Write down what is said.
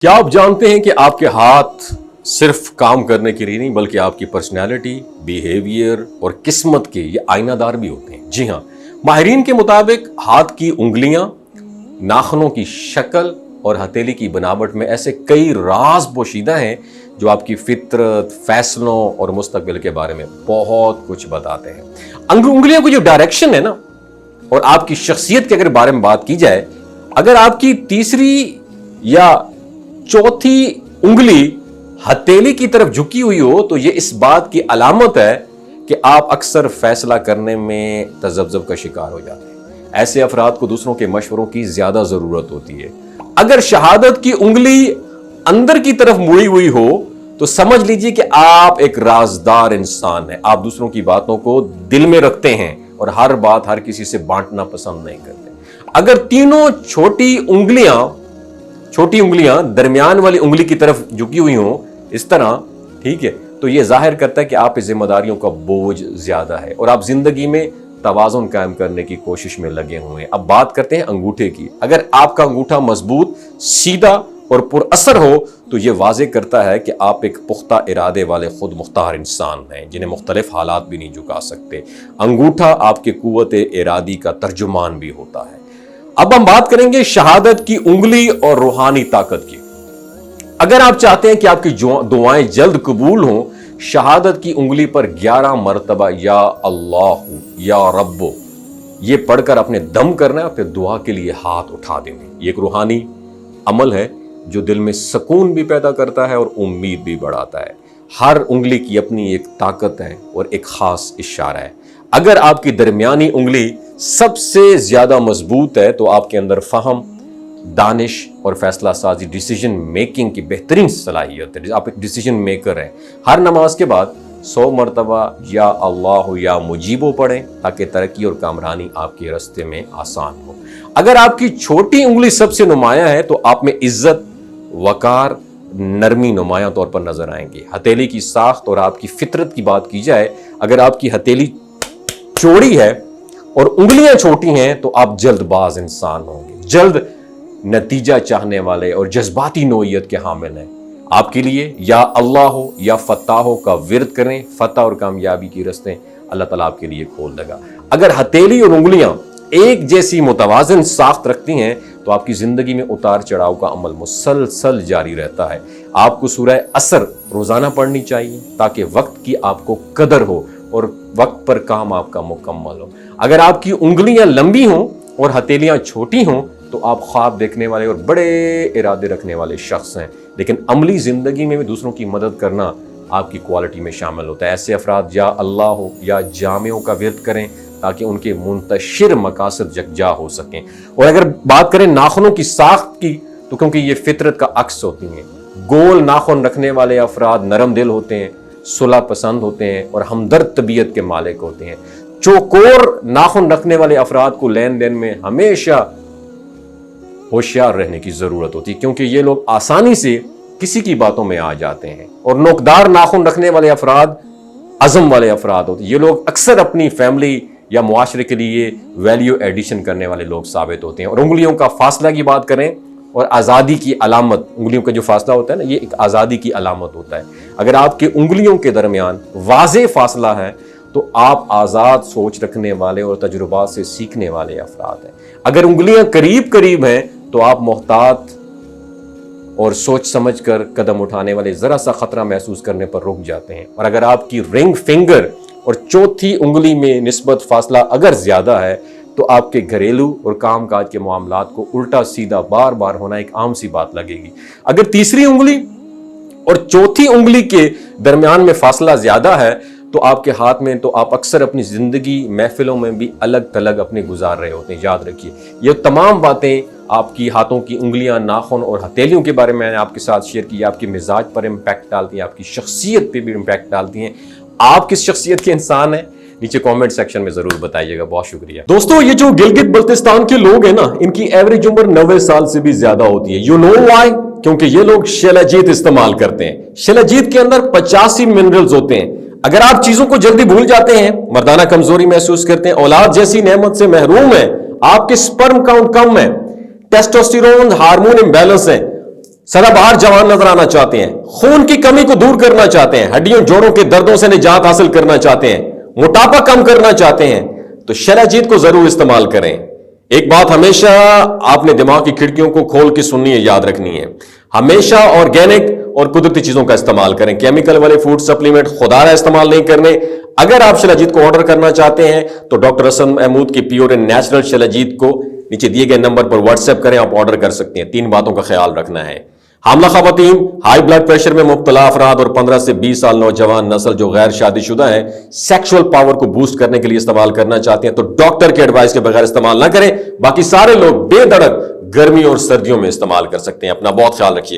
کیا آپ جانتے ہیں کہ آپ کے ہاتھ صرف کام کرنے کے لیے نہیں بلکہ آپ کی پرسنالٹی، بیہیویئر اور قسمت کے یہ آئینہ دار بھی ہوتے ہیں؟ جی ہاں، ماہرین کے مطابق ہاتھ کی انگلیاں، ناخنوں کی شکل اور ہتھیلی کی بناوٹ میں ایسے کئی راز پوشیدہ ہیں جو آپ کی فطرت، فیصلوں اور مستقبل کے بارے میں بہت کچھ بتاتے ہیں۔ انگلیوں کی جو ڈائریکشن ہے نا، اور آپ کی شخصیت کے اگر بارے میں بات کی جائے، اگر آپ کی تیسری یا چوتھی انگلی ہتھیلی کی طرف جھکی ہوئی ہو تو یہ اس بات کی علامت ہے کہ آپ اکثر فیصلہ کرنے میں تذبذب کا شکار ہو جاتے ہیں۔ ایسے افراد کو دوسروں کے مشوروں کی زیادہ ضرورت ہوتی ہے۔ اگر شہادت کی انگلی اندر کی طرف مڑی ہوئی ہو تو سمجھ لیجئے کہ آپ ایک رازدار انسان ہیں۔ آپ دوسروں کی باتوں کو دل میں رکھتے ہیں اور ہر بات ہر کسی سے بانٹنا پسند نہیں کرتے۔ اگر تینوں چھوٹی انگلیاں درمیان والی انگلی کی طرف جھکی ہوئی ہوں اس طرح، ٹھیک ہے، تو یہ ظاہر کرتا ہے کہ آپ کی ذمہ داریوں کا بوجھ زیادہ ہے اور آپ زندگی میں توازن قائم کرنے کی کوشش میں لگے ہوئے ہیں۔ اب بات کرتے ہیں انگوٹھے کی۔ اگر آپ کا انگوٹھا مضبوط، سیدھا اور پر اثر ہو تو یہ واضح کرتا ہے کہ آپ ایک پختہ ارادے والے خود مختار انسان ہیں جنہیں مختلف حالات بھی نہیں جھکا سکتے۔ انگوٹھا آپ کے قوت ارادی کا ترجمان بھی ہوتا ہے۔ اب ہم بات کریں گے شہادت کی انگلی اور روحانی طاقت کی۔ اگر آپ چاہتے ہیں کہ آپ کی دعائیں جلد قبول ہوں، شہادت کی انگلی پر 11 مرتبہ یا اللہ، یا رب یہ پڑھ کر اپنے دم کرنا ہے، پھر دعا کے لیے ہاتھ اٹھا دینے۔ یہ ایک روحانی عمل ہے جو دل میں سکون بھی پیدا کرتا ہے اور امید بھی بڑھاتا ہے۔ ہر انگلی کی اپنی ایک طاقت ہے اور ایک خاص اشارہ ہے۔ اگر آپ کی درمیانی انگلی سب سے زیادہ مضبوط ہے تو آپ کے اندر فہم، دانش اور فیصلہ سازی، ڈیسیجن میکنگ کی بہترین صلاحیت ہے۔ آپ ایک ڈیسیجن میکر ہیں۔ ہر نماز کے بعد 100 مرتبہ یا اللہ یا مجیبو پڑھیں تاکہ ترقی اور کامرانی آپ کے راستے میں آسان ہو۔ اگر آپ کی چھوٹی انگلی سب سے نمایاں ہے تو آپ میں عزت، وقار، نرمی نمایاں طور پر نظر آئیں گے۔ ہتھیلی کی ساخت اور آپ کی فطرت کی بات کی جائے، اگر آپ کی ہتھیلی چوڑی ہے اور انگلیاں چھوٹی ہیں تو آپ جلد باز انسان ہوں گے، جلد نتیجہ چاہنے والے اور جذباتی نوعیت کے حامل ہیں۔ آپ کے لیے یا اللہ ہو یا فتح ہو کا ورد کریں، فتح اور کامیابی کی راستے اللہ تعالیٰ آپ کے لیے کھول دے گا۔ اگر ہتھیلی اور انگلیاں ایک جیسی متوازن ساخت رکھتی ہیں تو آپ کی زندگی میں اتار چڑھاؤ کا عمل مسلسل جاری رہتا ہے۔ آپ کو سورہ عصر روزانہ پڑھنی چاہیے تاکہ وقت کی آپ کو قدر ہو اور وقت پر کام آپ کا مکمل ہو۔ اگر آپ کی انگلیاں لمبی ہوں اور ہتھیلیاں چھوٹی ہوں تو آپ خواب دیکھنے والے اور بڑے ارادے رکھنے والے شخص ہیں، لیکن عملی زندگی میں بھی دوسروں کی مدد کرنا آپ کی کوالٹی میں شامل ہوتا ہے۔ ایسے افراد یا اللہ ہو یا جامعوں کا ورد کریں تاکہ ان کے منتشر مقاصد یکجا ہو سکیں۔ اور اگر بات کریں ناخنوں کی ساخت کی تو کیونکہ یہ فطرت کا عکس ہوتی ہیں، گول ناخن رکھنے والے افراد نرم دل ہوتے ہیں، صلح پسند ہوتے ہیں اور ہمدرد طبیعت کے مالک ہوتے ہیں۔ چوکور ناخن رکھنے والے افراد کو لین دین میں ہمیشہ ہوشیار رہنے کی ضرورت ہوتی ہے کیونکہ یہ لوگ آسانی سے کسی کی باتوں میں آ جاتے ہیں۔ اور نوکدار ناخن رکھنے والے افراد عزم والے افراد ہوتے ہیں۔ یہ لوگ اکثر اپنی فیملی یا معاشرے کے لیے ویلیو ایڈیشن کرنے والے لوگ ثابت ہوتے ہیں۔ اور انگلیوں کا فاصلہ کی بات کریں اور آزادی کی علامت، انگلیوں کا جو فاصلہ ہوتا ہے نا، یہ ایک آزادی کی علامت ہوتا ہے۔ اگر آپ کے انگلیوں کے درمیان واضح فاصلہ ہے تو آپ آزاد سوچ رکھنے والے اور تجربات سے سیکھنے والے افراد ہیں۔ اگر انگلیاں قریب قریب ہیں تو آپ محتاط اور سوچ سمجھ کر قدم اٹھانے والے، ذرا سا خطرہ محسوس کرنے پر رک جاتے ہیں۔ اور اگر آپ کی رنگ فنگر اور چوتھی انگلی میں نسبت فاصلہ اگر زیادہ ہے تو آپ کے گھریلو اور کام کاج کے معاملات کو الٹا سیدھا بار بار ہونا ایک عام سی بات لگے گی۔ اگر تیسری انگلی اور چوتھی انگلی کے درمیان میں فاصلہ زیادہ ہے تو آپ کے ہاتھ میں تو آپ اکثر اپنی زندگی محفلوں میں بھی الگ تلگ اپنے گزار رہے ہوتے ہیں۔ یاد رکھیے یہ تمام باتیں آپ کی ہاتھوں کی انگلیاں، ناخن اور ہتھیلیوں کے بارے میں نے آپ کے ساتھ شیئر کی، آپ کے مزاج پر امپیکٹ ڈالتی ہیں، آپ کی شخصیت پہ بھی امپیکٹ ڈالتی ہیں۔ آپ کس شخصیت کے انسان ہیں نیچے کامنٹ سیکشن میں ضرور بتائیے گا۔ بہت شکریہ دوستو۔ یہ جو گلگت بلتستان کے لوگ ہیں نا، ان کی ایوریج عمر 90 سال سے بھی زیادہ ہوتی ہے۔ You know why? کیونکہ یہ لوگ شیلاجیت استعمال کرتے ہیں۔ شیلاجیت کے اندر 85 منرلز ہوتے ہیں۔ اگر آپ چیزوں کو جلدی بھول جاتے ہیں، مردانہ کمزوری محسوس کرتے ہیں، اولاد جیسی نعمت سے محروم ہیں، آپ کے سپرم کاؤنٹ کم ہے، ٹیسٹوسٹیرون ہارمون امبیلنس ہے، سدا بہار جوان نظر آنا چاہتے ہیں، خون کی کمی کو دور کرنا چاہتے ہیں، ہڈیوں جوڑوں کے دردوں سے نجات حاصل کرنا چاہتے ہیں، موٹاپا کم کرنا چاہتے ہیں، تو شیلاجیت کو ضرور استعمال کریں۔ ایک بات ہمیشہ آپ نے دماغ کی کھڑکیوں کو کھول کے سننی ہے، یاد رکھنی ہے، ہمیشہ آرگینک اور قدرتی چیزوں کا استعمال کریں، کیمیکل والے فوڈ سپلیمنٹ خدا رہا استعمال نہیں کرنے۔ اگر آپ شیلاجیت کو آرڈر کرنا چاہتے ہیں تو ڈاکٹر حسن محمود کی پیور اینڈ نیچرل شیلاجیت کو نیچے دیے گئے نمبر پر واٹس ایپ کریں، آپ آرڈر کر سکتے ہیں۔ 3 باتوں کا خیال رکھنا ہے: حاملہ خواتین، ہائی بلڈ پریشر میں مبتلا افراد اور 15 سے 20 سال نوجوان نسل جو غیر شادی شدہ ہیں، سیکشول پاور کو بوسٹ کرنے کے لیے استعمال کرنا چاہتے ہیں تو ڈاکٹر کے ایڈوائس کے بغیر استعمال نہ کریں۔ باقی سارے لوگ بے دھڑک گرمی اور سردیوں میں استعمال کر سکتے ہیں۔ اپنا بہت خیال رکھیے گا۔